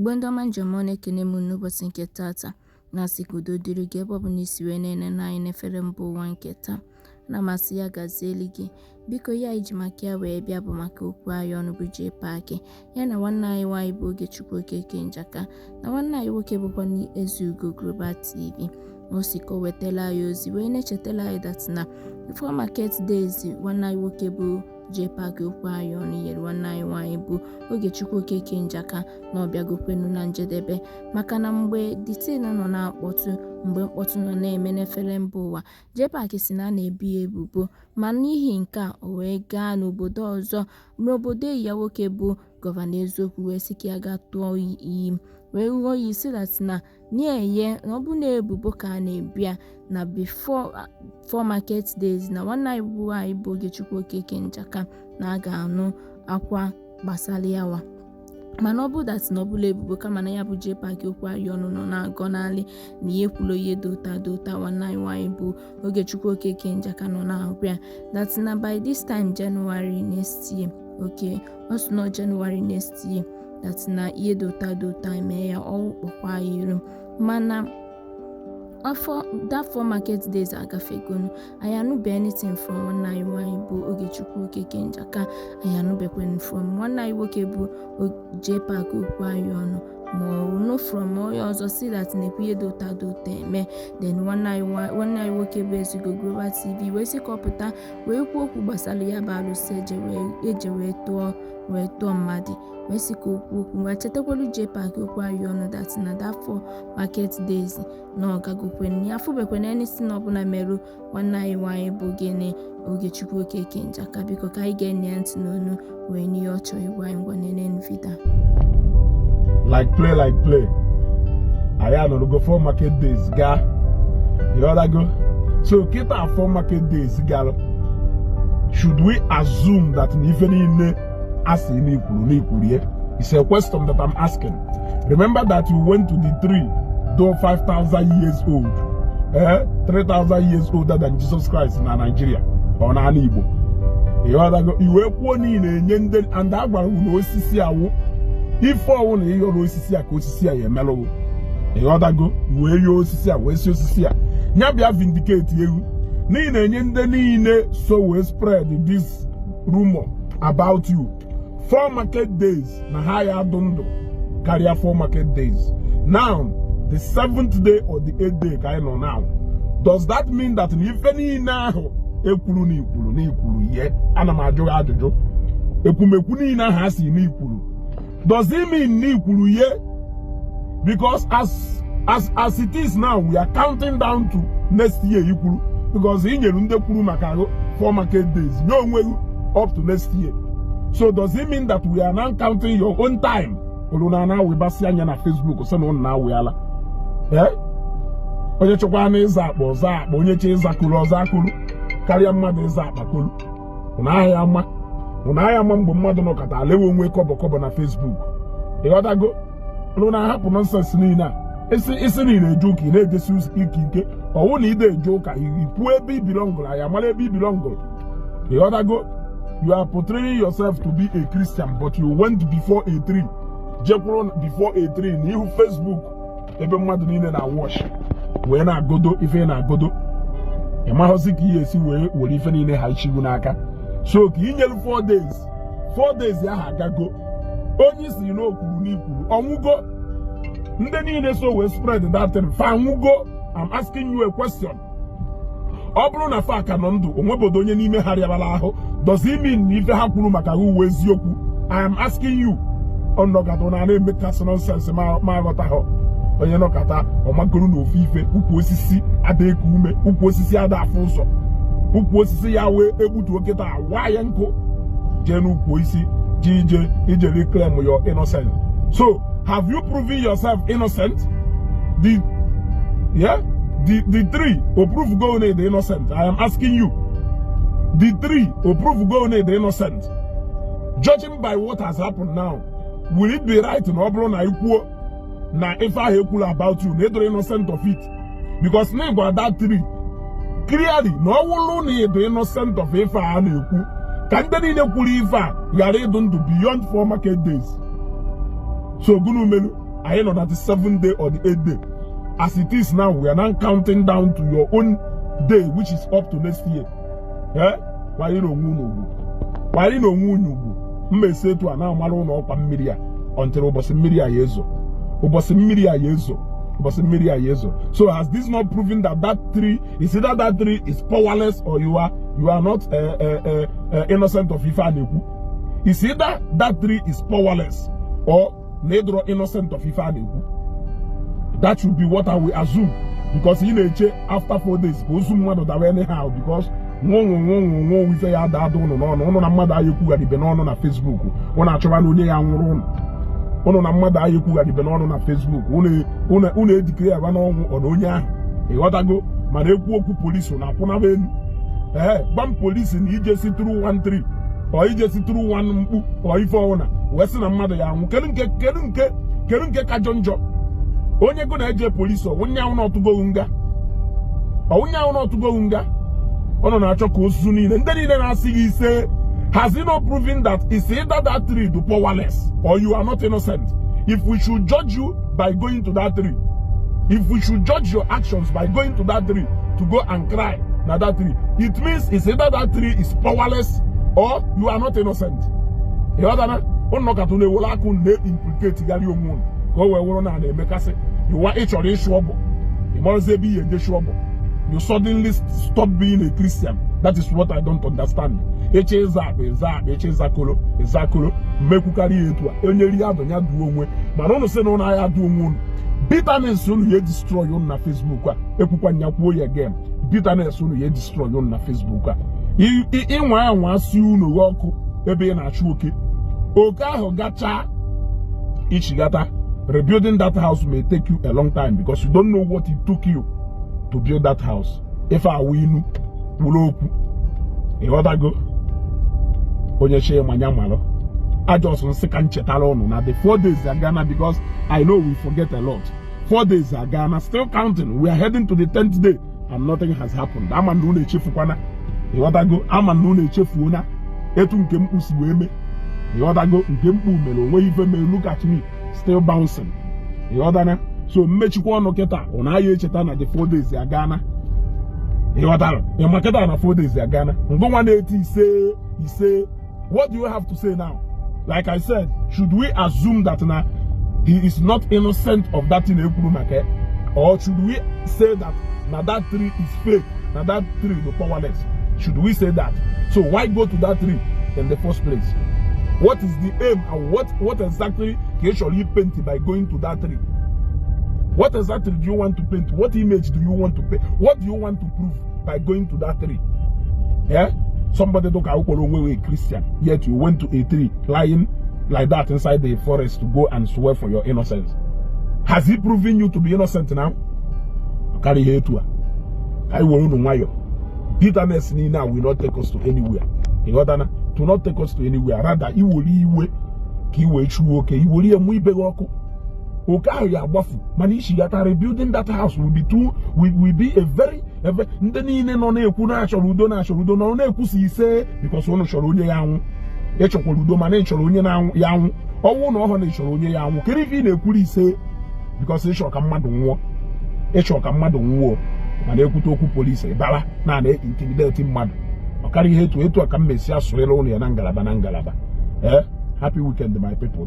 Gbondoma njomone kene munu bosi nke tata na sikudo diri gị ebe ọ bụ na isi wee na-ene na anyị n'efere mba ụwa nke taa na masị ya gazieli gị biko ya iji maka ya wee bịa bụ maka okwu anyị ọnụ bụ Jpac ya na nwanne anyị nwaanyị bụ Ogechi Okeke Njaka na nwanne anyị nwoke bụkwa Ezugo Global TV osiko wetala anyị ozi wee na-echetala anyị dat na before market days nwanne anyị nwoke bụ Jpac okwu anyị ọnụ nyere nwanne anyị nwaanyị bụ Ogechi Okeke Njaka na ọbịagokwenu na njedebe maka na mgbe ditin nọ na-akpọtụ mgbe mkpọtụ nọ na-eme n'efere mba ụwa Jpac si na na-ebi ebubo ma n'ihi nke a o wee gaa n'obodo ọzọ n'obodo ya nwoke bụ gọvanọ eziokwu wee sị ka ya gaa tụọ iyi wee ghọọ iyi si dat na nye na ọ bụ na ebubo ka a na-ebia na before market days na nwanne anyị bụ Ogechi Okeke Njaka na a ga-anụ akwa gbasara yawa mana ọ bụ dat na ọ bụla ebubo kama na ya bụ Jpac okwu anyị ọnụ nọ na-agọnalị na ihe kwulo ihe dota nwanne anyị nwaanyị bụ Ogechi Okeke Njaka nọ na-agwa that na by this time January next year also no January next year that na ihe dota mee ya ọwụ kpọkwa iru mana that for market days agafegonu anyị anụbe anything from nwanne anyị nwaanyị bụ Ogechi Okeke Njaka anyị anụbekwen from nwanne anyị nwoke bụ Jpac okwu anyị ọnụ ma no from onye ọzọ si that na-ekwu ihe dota eme then nwanne anyị nwoke bụ Ezugo Global TV wee sị kọpụta wee kwuo okwu gbasara ya bụ alụsị eje wee tụọ mmadụ wee sị ka okwu wee chetakwelu Jpac okwu anyị ọnụ that na that for market days na ọgagokwen ya afụbekwen anything ọbụla merụ nwanne anyị nwaanyị bụ gịnị Ogechi Okeke Njaka biko ka anyị ga-enye ntị n'onu wee n'ihe ọ chọrọ ịgwa anyị ngwa nene vida like play I am on go for market days ga you other go so kita for market days ga should we assume that even in as in equal it's a question that I'm asking. Remember that we went to the tree though 5,000 years old 3,000 years older than Jesus Christ in Nigeria or na Igbo you other go iwe kwuo ni na-enye and agwara unu osisi awu ife ọwụ na ihe ọrụ osisi a ka osisi a ya emelụ ịghọtago wee yie osisi a wee si osisi a nya bịa vindicate ewu n'ihi na-enye ndị niile so wee spread this rumor about you 4 market days na ha ya adụ ndụ karịa 4 market days now the 7th day or the 8th day ka anyị nọ now does that mean that na ife niile ahụ ekwuru n'ikwuru ihe ana m ajụ ajụjụ ekwumekwu niile ahụ a si n'ikwuru does it mean n'ikwuru ye? Because as it is now, we are counting down to next year ikwuru because in yerunde kwuru maka 4 market days no way up to next year. So does it mean that we are now counting your own time? Oluna na we basi anya na Facebook so no na we ala. Onye chokwa na iza akpo onye che iza kulu karịa mmadụ iza akpa kulu. Una ya ma mgbe mmadụ nọkọta alewe onwe kọbọ na Facebook ịghọtago na hapụ nonsense niile a isi niile eje ụka ị na-ejesi ike ọwụ na ide eje ụka ikwu ebe ibilongụl anyị amara ebe ibilongụl ịghọtago you are portraying yourself to be a Christian but you went before a tree jekwuru before a tree n'ihu Facebook ebe mmadụ niile na wash wee na-agodo ife na-agodo ịmaghọzi ka ihe esi were ife niile ha ichigu n'aka so ka inyelu 4 days ya ha agago onye si n'okwuru n'ikwuru ọnwụgo ndị niile so we spread that thing fa nwụgo. I'm asking you a question. Ọ bụrụ na fa ka nọ ndụ onwebodo onye n'ime ha rịabala ahụ does it mean na ife ha kwuru maka uwe eziokwu? I am asking you. Ọnọkata na na-eme kasị nonsense ma aghọtaghọ onye nọkata ọmagoro na ofe ife ukwu osisi ada eku ume ukwu osisi ada afụ ụzọ ukwu osisi ya wee egbutu oketa awa ya nkụ jee n'ukwu isi ije reclaim your innocence. So have you proven yourself innocent? The three or proof go on the innocent. I am asking you. The three or proof go on the innocent. Judging by what has happened now, will it be right in Obro na equal na if I equal about you, neither innocent of it? Because neighbor that three clearly no one need the innocent of if I am equal. Can they equal if you are done to beyond 4 market days? So gunu melu I know that the 7th day or the 8th day. As it is now, we are now counting down to your own day, which is up to next year. Yeah? Why you don't know? Why you don't know? Me say to an amalo no pamiria until Obosimiria Yezo. Obosimiria Yezo. Obosimiria Yezo. So has this not proven that that tree is either that tree is powerless or you are not innocent of Ifaneku? Is either that tree is powerless or Nedro innocent of Ifaneku? That should be what I will assume, because in after 4 days, go zoom one of the anyhow, because we say that no mother you could have been on Facebook. When I try to young on mother you could have been on Facebook. Only declare one on Onya. What I go, my police on Aponaven. One police in EJC through 1 3 or EJC through 1 or if owner. Western and mother young. Can't get Kajonjo. Onye go na police or when you not to go unga. Or when you not to go unga. Ono na achoko osuni. And then I see he say, has he not proven that it's either that tree do powerless or you are not innocent? If we should judge you by going to that tree, if we should judge your actions by going to that tree to go and cry na that tree, it means it's either that tree is powerless or you are not innocent. You understand? Ono katune wola kun ne implicate gali omun. Go we woro na na make say you are actually trouble. You must be a trouble. You suddenly stop being a Christian. That is what I don't understand. Ezakolo, meku carry etu a. Enyeri adonya du onwe. Ma no say no na ya du onwe. Bitterness no ye destroy you na Facebook a. Ekukwa nyakuo ye again. Bitterness no ye destroy you na Facebook a. Inwa anwa si unu woku ebe na achu oke. Oke aho gacha ichigata. Rebuilding that house may take you a long time because you don't know what it took you to build that house. If I win, Uloku, a go, Ogechi Manyamalo. I just want second chetalon. Now the 4 days are Ghana because I know we forget a lot. 4 days are Ghana, still counting. We are heading to the 10th day and nothing has happened. I'm a nune chefukwana. You want to go? I'm a nune chefuna. Etum kem usiweme. You want to go? Nkempu melo. Where even look at me. Still bouncing. You understand? So mechukwa no keta ona ye cheta na the 4 days ya Ghana. You understand? You maketa na 4 days ya Ghana. Ngo 180 he say what do you have to say now? Like I said, should we assume that now he is not innocent of that in Ekurumake? Or should we say that now that tree is fake? Now that tree is powerless. Should we say that? So why go to that tree in the first place? What is the aim and what exactly can you paint by going to that tree? What exactly do you want to paint? What image do you want to paint? What do you want to prove by going to that tree? Yeah? Somebody don't a Christian, yet you went to a tree lying like that inside the forest to go and swear for your innocence. Has he proven you to be innocent now? Carry here to I will know. Bitterness now will not take us to anywhere. To not take us to anywhere. Rather, he will rebuilding that house will be a very because one shall police na intimidating mad. Carry here to a come Happy weekend, my people.